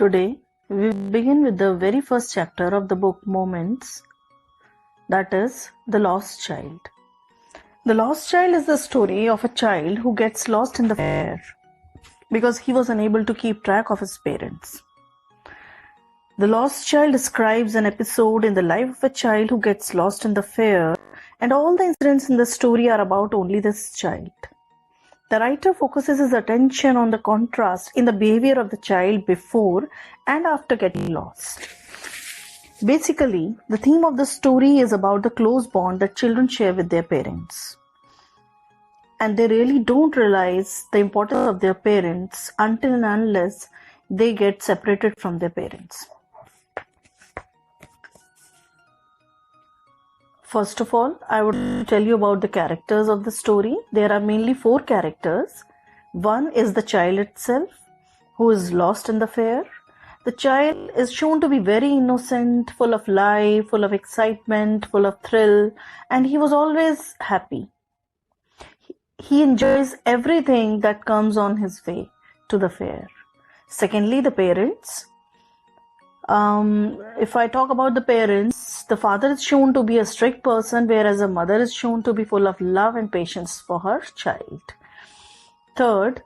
Today, we begin with the very first chapter of the book Moments, that is, The Lost Child. The Lost Child is the story of a child who gets lost in the fair because he was unable to keep track of his parents. The Lost Child describes an episode in the life of a child who gets lost in the fair, and all the incidents in the story are about only this child. The writer focuses his attention on the contrast in the behavior of the child before and after getting lost. Basically, the theme of the story is about the close bond that children share with their parents. And they really don't realize the importance of their parents until and unless they get separated from their parents. First of all, I would tell you about the characters of the story. There are mainly 4 characters. One is the child itself, who is lost in the fair. The child is shown to be very innocent, full of life, full of excitement, full of thrill, and he was always happy. He enjoys everything that comes on his way to the fair. Secondly, the parents. If I talk about the parents, the father is shown to be a strict person, whereas the mother is shown to be full of love and patience for her child. Third,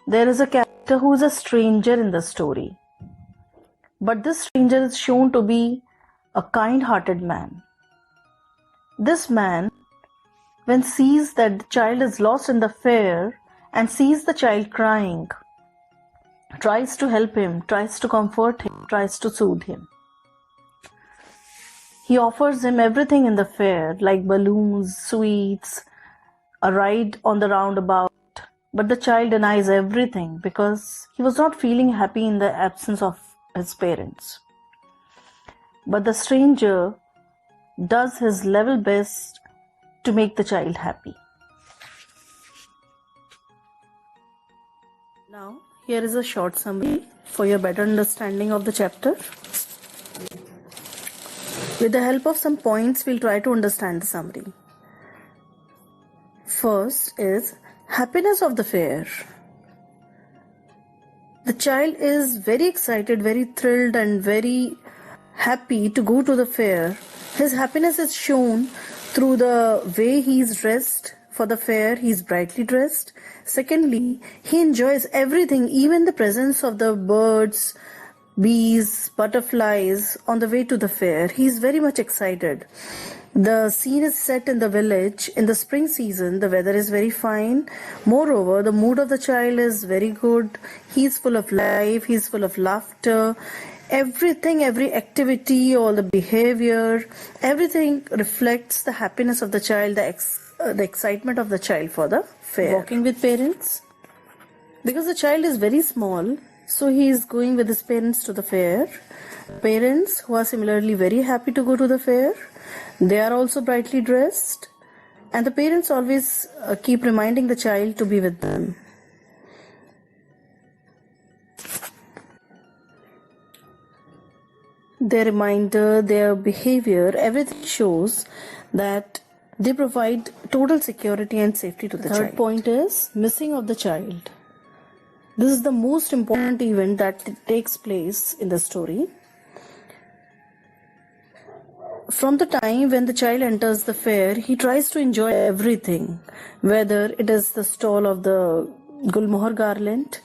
there is a character who is a stranger in the story. But this stranger is shown to be a kind-hearted man. This man, when sees that the child is lost in the fair and sees the child crying, tries to help him, tries to comfort him, tries to soothe him. He offers him everything in the fair, like balloons, sweets, a ride on the roundabout, but the child denies everything because he was not feeling happy in the absence of his parents. But the stranger does his level best to make the child happy. Now, here is a short summary for your better understanding of the chapter. With the help of some points, we'll try to understand the summary. First is happiness of the fair. The child is very excited, very thrilled, and very happy to go to the fair. His happiness is shown through the way he is dressed. For the fair, he is brightly dressed. Secondly, he enjoys everything, even the presence of the birds, bees, butterflies on the way to the fair. He is very much excited. The scene is set in the village. In the spring season, the weather is very fine. Moreover, the mood of the child is very good. He is full of life. He is full of laughter. Everything, every activity, all the behavior, everything reflects the happiness of the child, the excitement of the child for the fair. Walking with parents. Because the child is very small, so he is going with his parents to the fair. Parents who are similarly very happy to go to the fair. They are also brightly dressed. And the parents always keep reminding the child to be with them. Their reminder, their behavior, everything shows that they provide total security and safety to the child. Third point is missing of the child. This is the most important event that takes place in the story. From the time when the child enters the fair, he tries to enjoy everything, whether it is the stall of the Gulmohar garland,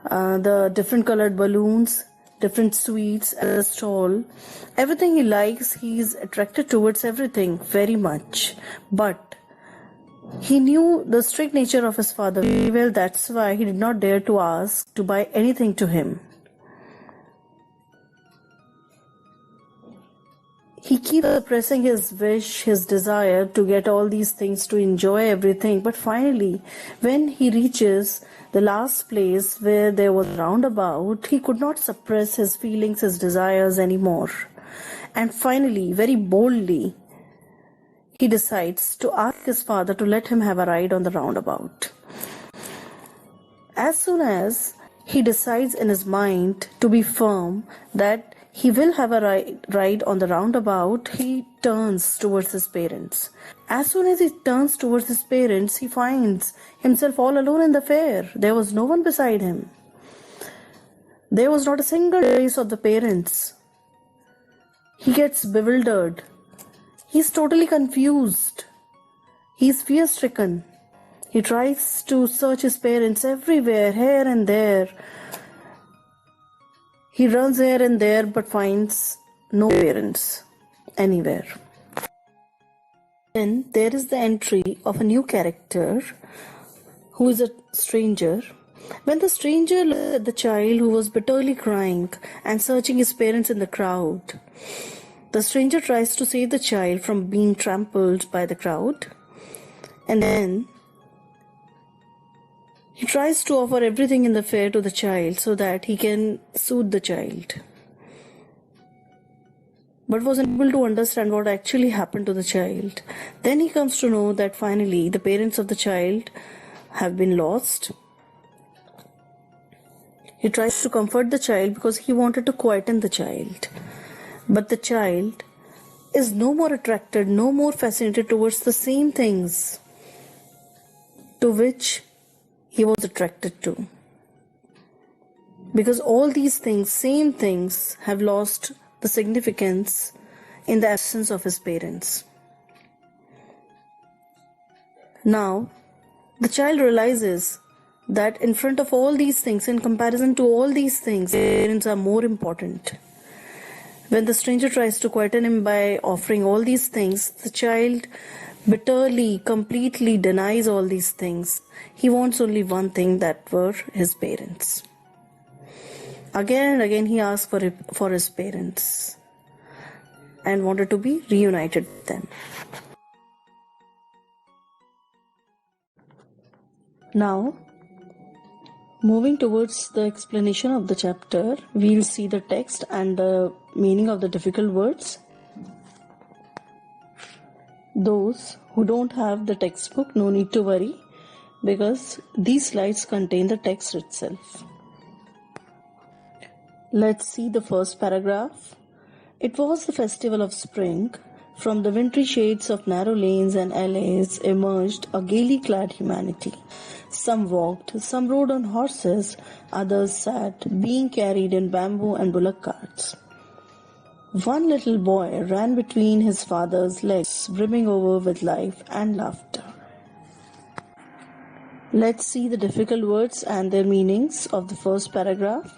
the different colored balloons, different sweets at the stall. Everything he likes, he is attracted towards everything very much. But he knew the strict nature of his father very well. That's why he did not dare to ask to buy anything to him. He keeps suppressing his wish, his desire to get all these things, to enjoy everything. But finally, when he reaches the last place where there was a roundabout, he could not suppress his feelings, his desires anymore. And finally, very boldly, he decides to ask his father to let him have a ride on the roundabout. As soon as he decides in his mind to be firm that he will have a ride on the roundabout, he turns towards his parents. As soon as he turns towards his parents, he finds himself all alone in the fair. There was no one beside him. There was not a single trace of the parents. He gets bewildered. He's totally confused. He's fear-stricken. He tries to search his parents everywhere, here and there. He runs here and there but finds no parents anywhere. Then there is the entry of a new character who is a stranger. When the stranger looks at the child who was bitterly crying and searching his parents in the crowd, the stranger tries to save the child from being trampled by the crowd, and then he tries to offer everything in the fair to the child so that he can soothe the child, but was unable to understand what actually happened to the child. Then he comes to know that finally the parents of the child have been lost. He tries to comfort the child because he wanted to quieten the child. But the child is no more attracted, no more fascinated towards the same things to which he was attracted to. Because all these things, same things, have lost the significance in the absence of his parents. Now, the child realizes that in front of all these things, in comparison to all these things, parents are more important. When the stranger tries to quieten him by offering all these things, the child bitterly, completely denies all these things. He wants only one thing, that were his parents. Again and again he asked for his parents and wanted to be reunited with them. Now, moving towards the explanation of the chapter, we'll see the text and the meaning of the difficult words. Those who don't have the textbook, no need to worry, because these slides contain the text itself. Let's see the first paragraph. It was the festival of spring. From the wintry shades of narrow lanes and alleys emerged a gaily clad humanity. Some walked, some rode on horses, others sat, being carried in bamboo and bullock carts. One little boy ran between his father's legs, brimming over with life and laughter. Let's see the difficult words and their meanings of the first paragraph.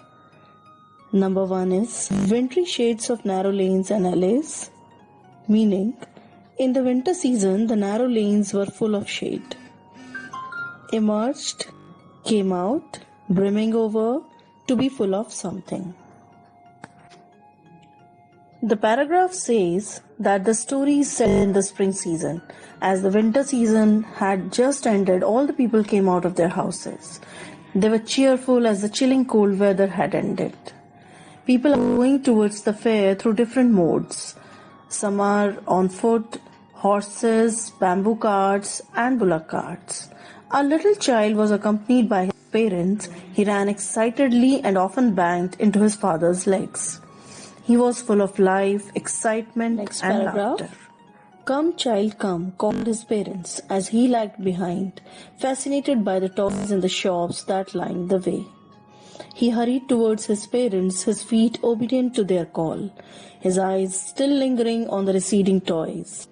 Number 1 is wintry shades of narrow lanes and alleys, meaning in the winter season the narrow lanes were full of shade. Emerged, came out, brimming over, to be full of something. The paragraph says that the story is set in the spring season. As the winter season had just ended, all the people came out of their houses. They were cheerful as the chilling cold weather had ended. People are going towards the fair through different modes. Some are on foot, horses, bamboo carts, and bullock carts. A little child was accompanied by his parents. He ran excitedly and often banged into his father's legs. He was full of life, excitement, and laughter. Come, child, come, called his parents, as he lagged behind, fascinated by the toys in the shops that lined the way. He hurried towards his parents, his feet obedient to their call, his eyes still lingering on the receding toys.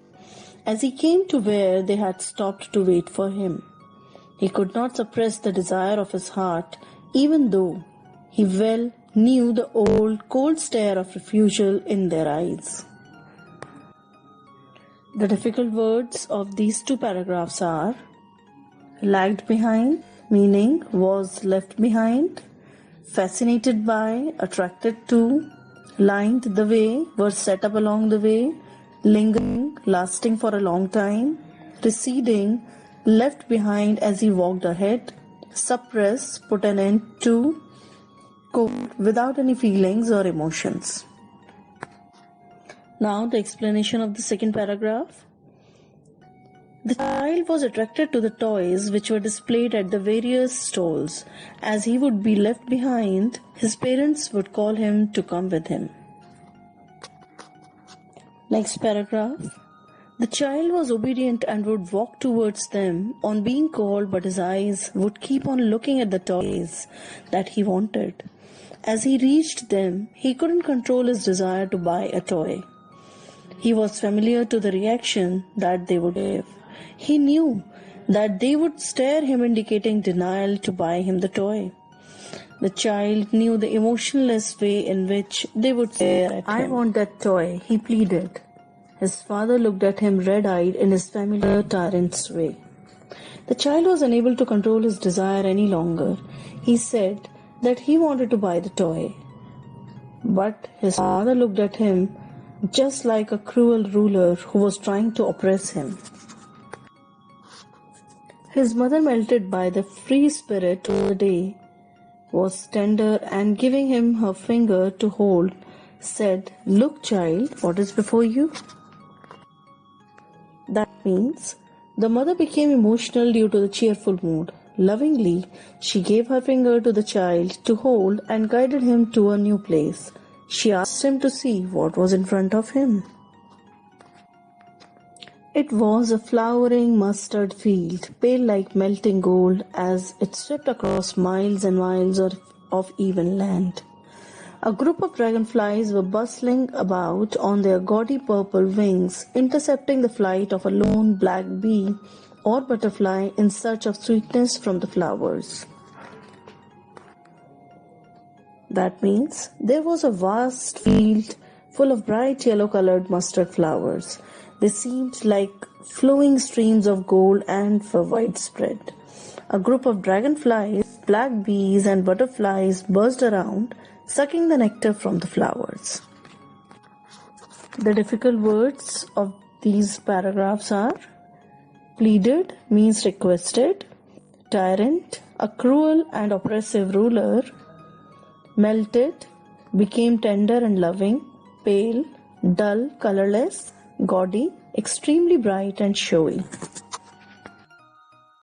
As he came to where they had stopped to wait for him, he could not suppress the desire of his heart, even though he well knew the old, cold stare of refusal in their eyes. The difficult words of these two paragraphs are lagged behind, meaning was left behind, fascinated by, attracted to, lined the way, were set up along the way, lingering, lasting for a long time, receding, left behind as he walked ahead, suppress, put an end to, cold, without any feelings or emotions. Now the explanation of the second paragraph. The child was attracted to the toys which were displayed at the various stalls. As he would be left behind, his parents would call him to come with him. Next paragraph. The child was obedient and would walk towards them on being called, but his eyes would keep on looking at the toys that he wanted. As he reached them, he couldn't control his desire to buy a toy. He was familiar to the reaction that they would give. He knew that they would stare him, indicating denial to buy him the toy. The child knew the emotionless way in which they would stare at him. "I want that toy," he pleaded. His father looked at him red-eyed in his familiar tyrant's way. The child was unable to control his desire any longer. He said that he wanted to buy the toy. But his father looked at him just like a cruel ruler who was trying to oppress him. His mother, melted by the free spirit of the day, was tender and giving him her finger to hold, said, "Look, child, what is before you?" That means the mother became emotional due to the cheerful mood. Lovingly, she gave her finger to the child to hold and guided him to a new place. She asked him to see what was in front of him. It was a flowering mustard field, pale like melting gold as it swept across miles and miles of even land. A group of dragonflies were bustling about on their gaudy purple wings, intercepting the flight of a lone black bee or butterfly in search of sweetness from the flowers. That means there was a vast field full of bright yellow-colored mustard flowers. They seemed like flowing streams of gold and were widespread. A group of dragonflies, black bees, and butterflies buzzed around, sucking the nectar from the flowers. The difficult words of these paragraphs are: pleaded means requested, tyrant, a cruel and oppressive ruler, melted, became tender and loving, pale, dull, colorless, gaudy, extremely bright and showy.